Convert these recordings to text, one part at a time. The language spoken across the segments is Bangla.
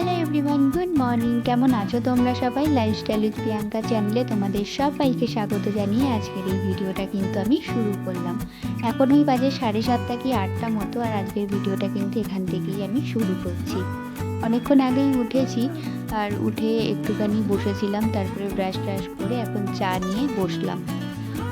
Hello everyone, good morning. কেমন আছো তোমরা সবাই? লাইফস্টাইল উইথ প্রিয়াঙ্কা চ্যানেলে তোমাদের সবাইকে স্বাগত জানিয়ে আজকের এই ভিডিওটা কিন্তু আমি শুরু করলাম। এখন ওই বাজে 7:30 কি 8টা মতো, আর আজকের ভিডিওটা কিন্তু এখান থেকেই আমি শুরু করছি। অনেকক্ষণ আগেই উঠেছি, আর উঠে একটুখানি বসেছিলাম, তারপরে ব্রাশ ট্রাশ করে এখন চা নিয়ে বসলাম।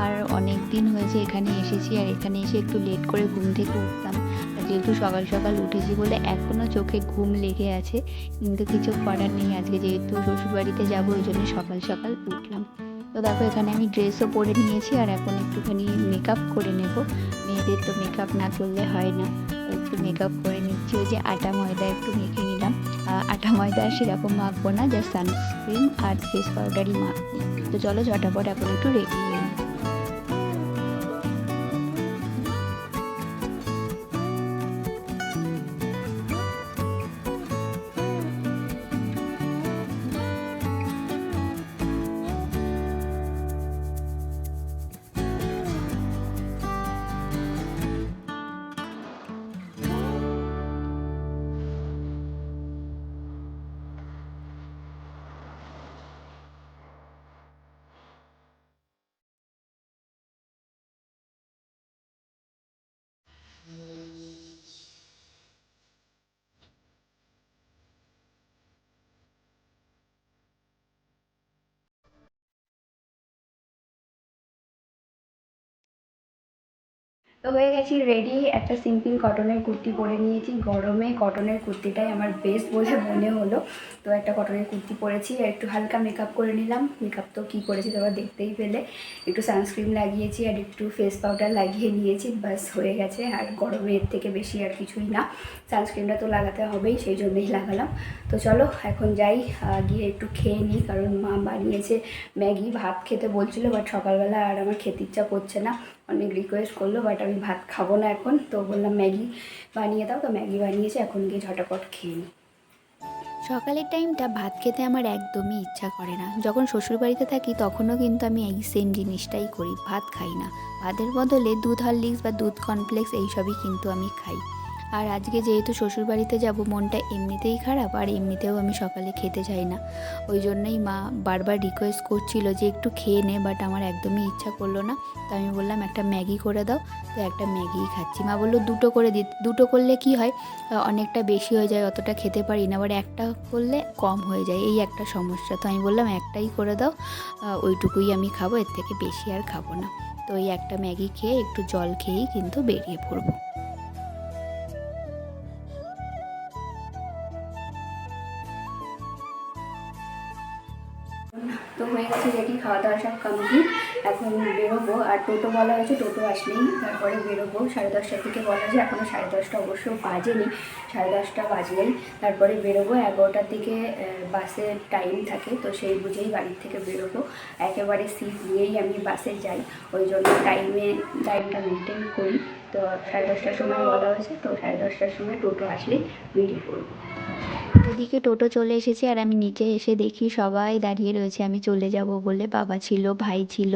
আর অনেক দিন হয়েছে এখানে এসেছি, আর এখানে এসে একটু লেট করে ঘুম থেকে উঠতাম। আর যেহেতু সকাল সকাল উঠেছি বলে এখনও চোখে ঘুম লেগে আছে, কিন্তু কিছু করার নেই। আজকে যেহেতু শ্বশুরবাড়িতে যাবো, ওই জন্য সকাল সকাল উঠলাম। তো দেখো এখানে আমি ড্রেসও পরে নিয়েছি, আর এখন একটুখানি মেকআপ করে নেব। মেয়েদের তো মেকআপ না করলে হয় না, তো একটু মেকআপ করে নিচ্ছি। ওই যে আটা ময়দা একটু মেখে নিলাম। আটা ময়দা সেরকম মাখবো না, জাস্ট সানস্ক্রিন আর ফেস পাউডারই মাখবো। তো চলো ঝটাপট এখন একটু রেডি হয়ে নিই। তো হয়ে গেছি রেডি। একটা সিম্পল কটনের কুর্তি পরে নিয়েছি। গরমে কটনের কুর্তিটাই আমার বেস্ট বলে মনে হলো, তো একটা কটনের কুর্তি পরেছি। আর একটু হালকা মেকআপ করে নিলাম। মেকআপ তো কী করেছি তোমরা দেখতেই পেলে। একটু সানস্ক্রিন লাগিয়েছি আর একটু ফেস পাউডার লাগিয়ে নিয়েছি, বাস হয়ে গেছে। আর গরমে এর থেকে বেশি আর কিছুই না, সানস্ক্রিনটা তো লাগাতে হবেই, সেই জন্যই লাগালাম। তো চলো এখন যাই, গিয়ে একটু খেয়ে নিই, কারণ মা বানিয়েছে ম্যাগি। ভাত খেতে বলছিল, বাট সকালবেলা আর আমার খেতে ইচ্ছা করছে না। অনেক রিকোয়েস্ট করলো, বাট আমি ভাত খাবো না এখন, তো বললাম ম্যাগি বানিয়ে দাও। তো ম্যাগি বানিয়েছে, এখন গিয়ে ঝটাপট খেয়ে নিই। সকালের টাইমটা ভাত খেতে আমার একদমই ইচ্ছা করে না। যখন শ্বশুরবাড়িতে থাকি তখনও কিন্তু আমি এই সেম জিনিসটাই করি, ভাত খাই না। ভাতের বদলে দুধ হরলিক্স বা দুধ কর্নফ্লেক্স এইসবই কিন্তু আমি খাই। আর আজকে যেহেতু শ্বশুরবাড়িতে যাব, মনটা এমনিতেই খারাপ, আর এমনিতেও আমি সকালে খেতে চাই না। ওই জন্যই মা বারবার রিকোয়েস্ট করছিল যে একটু খেয়ে নে, বাট আমার একদমই ইচ্ছা করলো না। তো আমি বললাম একটা ম্যাগি করে দাও, তো একটা ম্যাগিই খাচ্ছি। মা বললো দুটো করে দিতে। দুটো করলে কি হয়, অনেকটা বেশি হয়ে যায়, অতটা খেতে পারি না। আবার একটা করলে কম হয়ে যায়, এই একটা সমস্যা। তো আমি বললাম একটাই করে দাও, ওইটুকুই আমি খাবো, এর থেকে বেশি আর খাবো না। তো এই একটা ম্যাগি খেয়ে একটু জল খেয়েই কিন্তু বেরিয়ে পড়বো। তো হয়ে গেছে রেডি, খাওয়া দাওয়া সব কমপ্লিট। এখন বেরোবো। আর টোটো বলা হয়েছে, টোটো আসলেই তারপরে বেরোবো। 10:30 থেকে বলা হয়েছে, এখনও 10:30 অবশ্য বাজেনি। 10:30 বাজলেই তারপরে বেরোবো। 11টার দিকে বাসের টাইম থাকে, তো সেই বুঝেই বাড়ির থেকে বেরোবো। একেবারে সিট নিয়েই আমি বাসে যাই, ওই জন্য টাইমটা মেনটেন করি। তো 10:30টার সময় বলা হয়েছে, তো 10:30টার সময় টোটো আসলেই বেরিয়ে পড়বো। ওদিকে টোটো চলে এসেছে, আর আমি নিচে এসে দেখি সবাই দাঁড়িয়ে রয়েছে আমি চলে যাব বলে। বাবা ছিল, ভাই ছিল,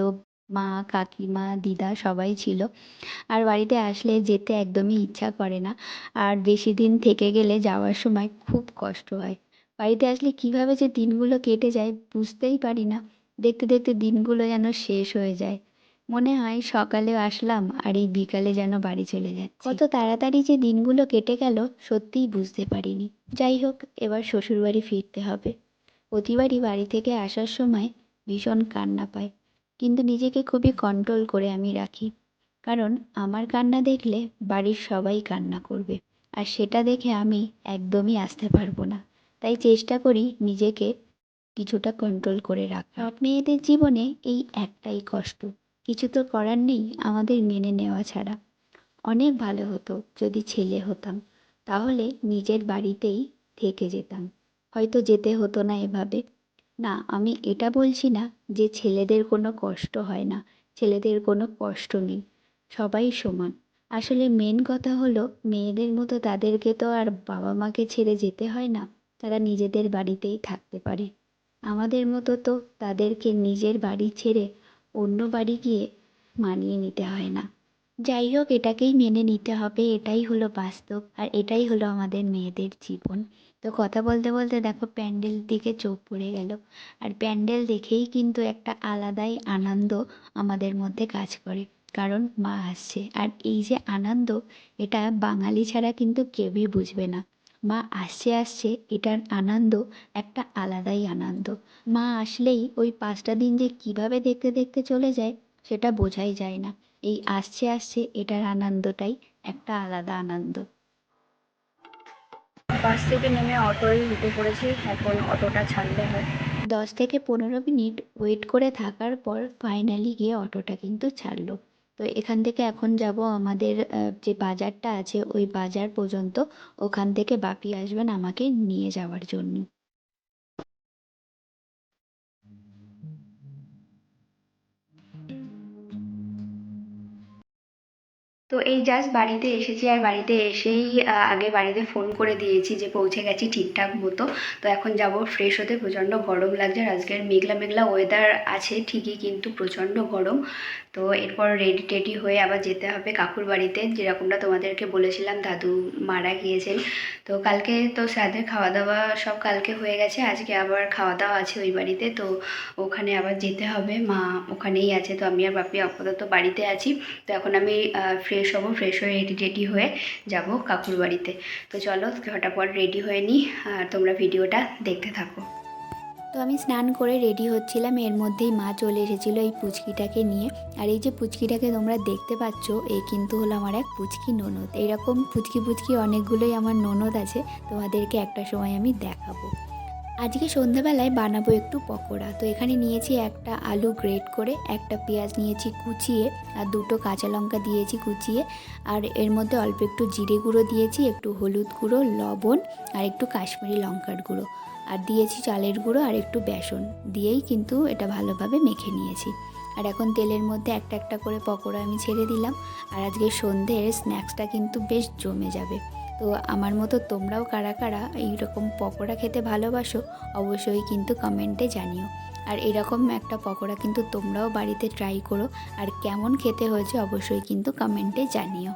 মা, কাকিমা, দিদা সবাই ছিল। আর বাড়িতে আসলে যেতে একদমই ইচ্ছা করে না, আর বেশি দিন থেকে গেলে যাওয়ার সময় খুব কষ্ট হয়। বাড়িতে আসলে কিভাবে যে দিনগুলো কেটে যায় বুঝতেই পারি না। দেখতে দেখতে দিনগুলো যেন শেষ হয়ে যায়। মনে হয় সকালে আসলাম আর এই বিকালে যেন বাড়ি চলে যাচ্ছি। কত তাড়াতাড়ি যে দিনগুলো কেটে গেল সত্যিই বুঝতে পারিনি। যাই হোক, এবার শ্বশুরবাড়ি ফিরতে হবে। প্রতিবারই বাড়ি থেকে আসার সময় ভীষণ কান্না পায়, কিন্তু নিজেকে খুবই কন্ট্রোল করে আমি রাখি। কারণ আমার কান্না দেখলে বাড়ির সবাই কান্না করবে, আর সেটা দেখে আমি একদমই আসতে পারবো না। তাই চেষ্টা করি নিজেকে কিছুটা কন্ট্রোল করে রাখা। সব মেয়েদের জীবনে এই একটাই কষ্ট, কিছু তো করার নেই আমাদের মেনে নেওয়া ছাড়া। অনেক ভালো হতো যদি ছেলে হতাম, তাহলে নিজের বাড়িতেই থেকে যেতাম, হয়তো যেতে হতো না এভাবে। না, আমি এটা বলছি না যে ছেলেদের কোনো কষ্ট হয় না, ছেলেদের কোনো কষ্ট নেই, সবাই সমান। আসলে মেন কথা হলো, মেয়েদের মতো তাদেরকে তো আর বাবা মাকে ছেড়ে যেতে হয় না, তারা নিজেদের বাড়িতেই থাকতে পারে। আমাদের মতো তো তাদেরকে নিজের বাড়ি ছেড়ে অন্য বাড়ি গিয়ে মানিয়ে নিতে হয় না। যাই হোক, এটাকেই মেনে নিতে হবে, এটাই হলো বাস্তব, আর এটাই হলো আমাদের মেয়েদের জীবন। তো কথা বলতে বলতে দেখো প্যান্ডেল দিকে চোখ পড়ে গেল। আর প্যান্ডেল দেখেই কিন্তু একটা আলাদাই আনন্দ আমাদের মধ্যে কাজ করে, কারণ মা আসছে। আর এই যে আনন্দ, এটা বাঙালি ছাড়া কিন্তু কেউই বুঝবে না। মা আসছে আসছে এটার আনন্দ একটা আলাদাই আনন্দ। মা আসলেই ওই 5টা দিন যে কিভাবে দেখতে দেখতে চলে যায় সেটা বোঝাই যায় না। এই আসছে আসছে এটার আনন্দটাই একটা আলাদা আনন্দ। বাস থেকে নেমে অটোয় উঠে পড়েছি, এখন অটোটা ছাড়লে হয়। 10 থেকে 15 মিনিট ওয়েট করে থাকার পর ফাইনালি গিয়ে অটোটা কিন্তু ছাড়লো। তো এখান থেকে এখন যাব আমাদের যে বাজারটা আছে ওই বাজার পর্যন্ত। ওখান থেকে বাপি আসবেন আমাকে নিয়ে যাওয়ার জন্য। তো এই জাস্ট বাড়িতে এসেছি, আর বাড়িতে এসেই আগে বাড়িতে ফোন করে দিয়েছি যে পৌঁছে গেছি ঠিকঠাক মতো। তো এখন যাব ফ্রেশ হতে। প্রচণ্ড গরম লাগছে, আর আজকের মেঘলা মেঘলা ওয়েদার আছে ঠিকই, কিন্তু প্রচণ্ড গরম। তো এরপর রেডি টেডি হয়ে আবার যেতে হবে কাকুর বাড়িতে, যেরকমটা তোমাদেরকে বলেছিলাম দাদু মারা গিয়েছেন। তো কালকে তো স্যাদের খাওয়া দাওয়া সব কালকে হয়ে গেছে, আজকে আবার খাওয়া দাওয়া আছে ওই বাড়িতে। তো ওখানে আবার যেতে হবে, মা ওখানেই আছে। তো আমি আর বাপি আপাতত বাড়িতে আছি। তো এখন আমি ফ্রেশ হব, ফ্রেশ হয়ে রেডি টেডি হয়ে যাব কাকুর বাড়িতে। তো চলো ঝটাপট রেডি হয়ে নিই, আর তোমরা ভিডিওটা দেখতে থাকো। তো আমি স্নান করে রেডি হচ্ছিলাম, এর মধ্যেই মা চলে এসেছিলো এই পুচকিটাকে নিয়ে। আর এই যে পুচকিটাকে তোমরা দেখতে পাচ্ছ, এই কিন্তু হলো আমার এক পুচকি ননদ। এইরকম পুচকি পুচকি অনেকগুলোই আমার ননদ আছে, তোমাদেরকে একটা সময় আমি দেখাবো। আজকে সন্ধ্যাবেলায় বানাবো একটু পকোড়া। তো এখানে নিয়েছি একটা আলু গ্রেট করে, একটা পেঁয়াজ নিয়েছি কুচিয়ে, আর 2টো কাঁচা লঙ্কা দিয়েছি কুচিয়ে, আর এর মধ্যে অল্প একটু জিরে গুঁড়ো দিয়েছি, একটু হলুদ গুঁড়ো, লবণ, আর একটু কাশ্মীরি লঙ্কার গুঁড়ো, আর দিয়েছি চালের গুঁড়ো আর একটু বেসন দিয়েই কিন্তু এটা ভালোভাবে মেখে নিয়েছি। আর এখন তেলের মধ্যে একটা একটা করে পকোড়া আমি ছেড়ে দিলাম। আর আজকে সন্ধ্যের স্ন্যাক্সটা কিন্তু বেশ জমে যাবে। তো আমার মতো তোমরাও কারা কারা এইরকম পকোড়া খেতে ভালোবাসো অবশ্যই কিন্তু কমেন্টে জানিও। আর এরকম একটা পকোড়া কিন্তু তোমরাও বাড়িতে ট্রাই করো, আর কেমন খেতে হয়েছে অবশ্যই কিন্তু কমেন্টে জানিও।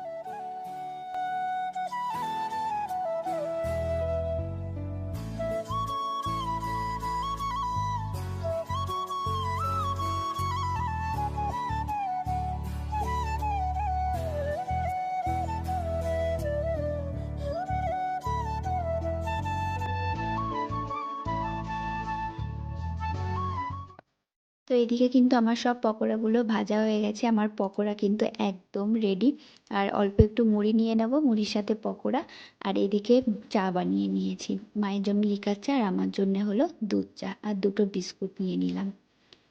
তো এদিকে কিন্তু আমার সব পকোড়াগুলো ভাজা হয়ে গেছে, আমার পকোড়া কিন্তু একদম রেডি। আর অল্প একটু মুড়ি নিয়ে নেব, মুড়ির সাথে পকোড়া। আর এদিকে চা বানিয়ে নিয়েছি, মায়ের জন্য লিকার চা আর আমার জন্য হলো দুধ চা, আর 2টো বিস্কুট নিয়ে নিলাম।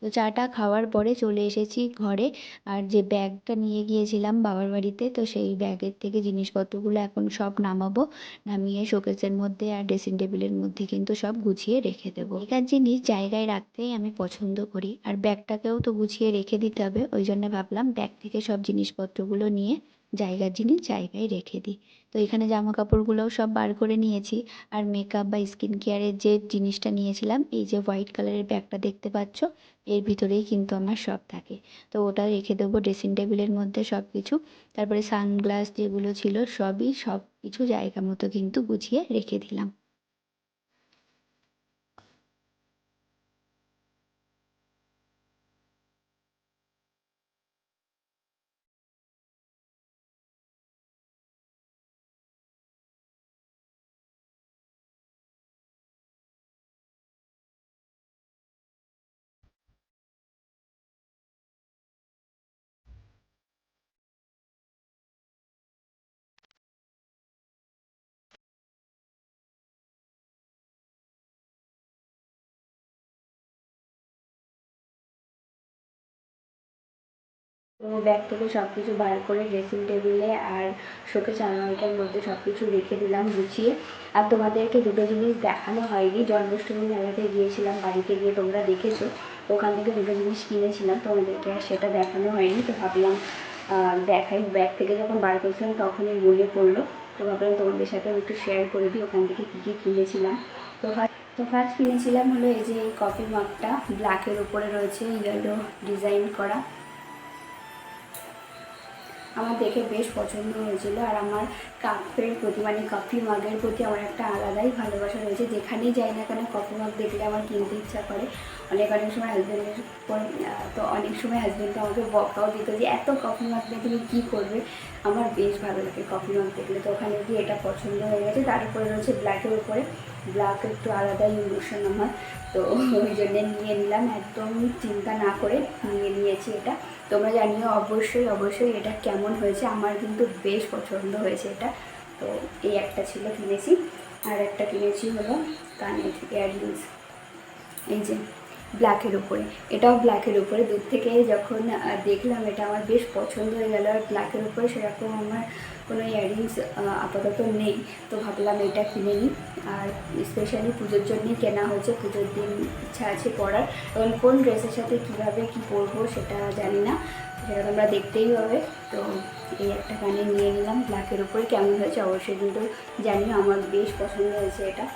তো চাটা খাওয়ার পরে চলে এসেছি ঘরে। আর যে ব্যাগটা নিয়ে গিয়েছিলাম বাবার বাড়িতে, তো সেই ব্যাগের থেকে জিনিসপত্রগুলো এখন সব নামাবো, নামিয়ে শোকেসের মধ্যে আর ড্রেসিং টেবিলের মধ্যে কিন্তু সব গুছিয়ে রেখে দেবো। একার জিনিস জায়গায় রাখতেই আমি পছন্দ করি, আর ব্যাগটাকেও তো গুছিয়ে রেখে দিতে হবে, ওই জন্য ভাবলাম ব্যাগ থেকে সব জিনিসপত্রগুলো নিয়ে জায়গার জিনিস জায়গায় রেখে দিই। তো এখানে জামা কাপড়গুলোও সব বার করে নিয়েছি। আর মেকআপ বা স্কিন কেয়ারের যে জিনিসটা নিয়েছিলাম, এই যে হোয়াইট কালারের ব্যাগটা দেখতে পাচ্ছ, এর ভিতরেই কিন্তু আমার সব থাকে। তো ওটা রেখে দেবো ড্রেসিং টেবিলের মধ্যে সব কিছু। তারপরে সানগ্লাস যেগুলো ছিল সবই সব কিছু জায়গা মতো কিন্তু গুছিয়ে রেখে দিলাম। তো ব্যাগ থেকে সব কিছু বার করে ড্রেসিং টেবিলে আর শোকেস আলমারিটার মধ্যে সব কিছু রেখে দিলাম গুছিয়ে। আর তোমাদেরকে 2টো জিনিস দেখানো হয়নি, জন্মাষ্টমী মেলাতে গিয়েছিলাম, বাড়িতে গিয়ে তোমরা দেখেছো। তো ওখান থেকে 2টো জিনিস কিনেছিলাম, তোমাদেরকে আর সেটা দেখানো হয়নি। তো ভাবলাম দেখাই, ব্যাগ থেকে যখন বার করছিলাম তখনই মনে পড়লো। তো ভাবলাম তোমাদের সাথেও একটু শেয়ার করে দিই ওখান থেকে কী কী কিনেছিলাম। তো ফার্স্ট কিনেছিলাম হলো এই যে এই কফি মাগটা, ব্ল্যাকের উপরে রয়েছে ইয়েলো ডিজাইন করা। আমার দেখে বেশ পছন্দ হয়েছিল। আর আমার কাপের প্রতি মানে কফি মাগের প্রতি আমার একটা আলাদাই ভালোবাসা রয়েছে। যেখানেই যাই না কেন কফি মাগ দেখলে আমার কিনতে ইচ্ছা করে। অনেক সময় হাজব্যান্ডের তো অনেক সময় হাজব্যান্ড তো আমাকে বকাও দিত যে এত কফি মাগ দিয়ে তুমি কী করবে। আমার বেশ ভালো লাগে কফি মাগ দেখলে। তো ওখানে গিয়ে এটা পছন্দ হয়ে গেছে। তারপরে রয়েছে ব্ল্যাকের উপরে, ব্ল্যাক একটু আলাদাই ইমোশন আমার, তো ওই জন্যে নিয়ে নিলাম, একদম চিন্তা না করে নিয়েছি এটা। তোমরা জানিও অবশ্যই এটা কেমন হয়েছে। আমার কিন্তু বেশ পছন্দ হয়েছে এটা। তো এই একটা ছিল কিনেছি, আর একটা কিনেছি হলো কানের ইয়াররিংস, এই যে ব্ল্যাকের উপরে, এটাও ব্ল্যাকের উপরে। দূর থেকে যখন দেখলাম এটা আমার বেশ পছন্দ হয়ে গেল। আর ব্ল্যাকের উপরে সেরকম আমার কোনো ইয়াররিংস আপাতত নেই, তো ভাবলাম এটা কিনে নিই। আর স্পেশালি পুজোর জন্যই কেনা হয়েছে, পুজোর দিন ইচ্ছা আছে পরার। এবং কোন ড্রেসের সাথে কীভাবে কী পরবো সেটা জানি না, সেটা তোমরা দেখতেই হবে। তো এই একটা কানে নিয়ে নিলাম ব্ল্যাকের উপরে, কেমন হয়েছে অবশ্যই কিন্তু জানিও, আমার বেশ পছন্দ হয়েছে এটা,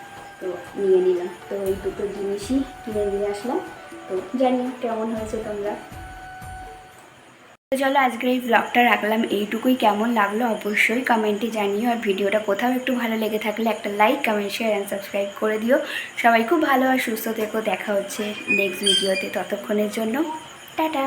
তো নিয়ে নিলাম। তো এই দুটো জিনিসই কিনে নিয়ে আসলাম, তো জানিও কেমন হয়েছে তোমরা। তো চলো আজকের এই ব্লগটা রাখলাম এইটুকুই। কেমন লাগলো অবশ্যই কমেন্টে জানিও। আর ভিডিওটা কোথাও একটু ভালো লেগে থাকলে একটা like, comment, share and subscribe করে দিও। সবাই খুব ভালো আর সুস্থ থেকো। দেখা হচ্ছে নেক্সট ভিডিওতে, ততক্ষণের জন্য টাটা।